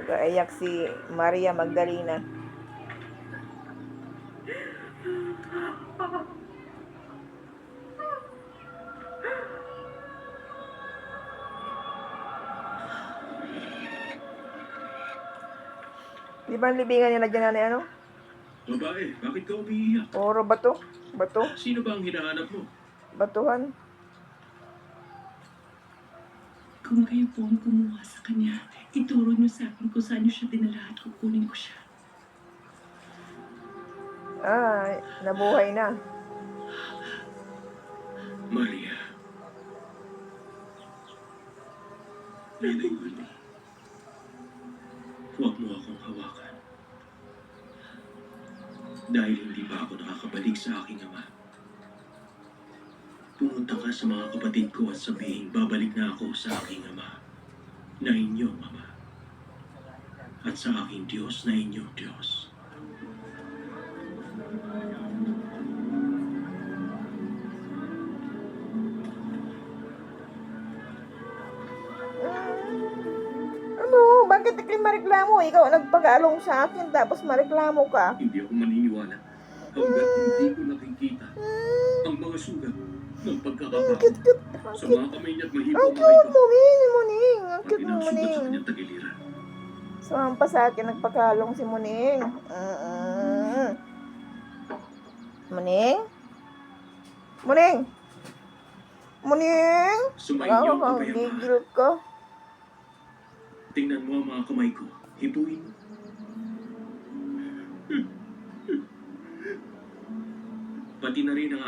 Nag-aiyak si Maria Magdalena. Di ba ang libingan niya na dyan na ano? Babae, bakit ka umiiyak? Puro bato. Bato. Sino ba ang hinahanap mo? Batuhan. Kung kayo po ang kumuha sa kanya, ituro niyo sa akin kung saan niyo siya dinala at kukunin ko siya. Ah, nabuhay na. Maria. Nanay Wendy. Huwag mo akong hawakan. Dahil hindi pa ako nakakabalik sa aking ama. Pumunta ka sa mga kapatid ko at sabihin babalik na ako sa aking ama, na inyong ama, at sa aking Diyos na inyong Diyos. Ano? Bakit kayo mareklamo? Ikaw ang nagpag-along sa akin tapos mareklamo ka. Hindi ako maniniwala hanggat hindi ko nakikita ang mga sugat ng pagkakapako Cute. sa mga kamay niya at mahibang Ang mga cute ito. mo, Muning. Ang Pati cute mo, ng sugat sa Muning. kanyang tagiliran. Sumampa sa akin, nagpakalong si Muning. Muning? Muning? Muning? Sumainyo Ako ang kang kapayapaan. gigil ka. Tingnan mo ang mga kamay ko. Hipuin mo. Pati na rin ang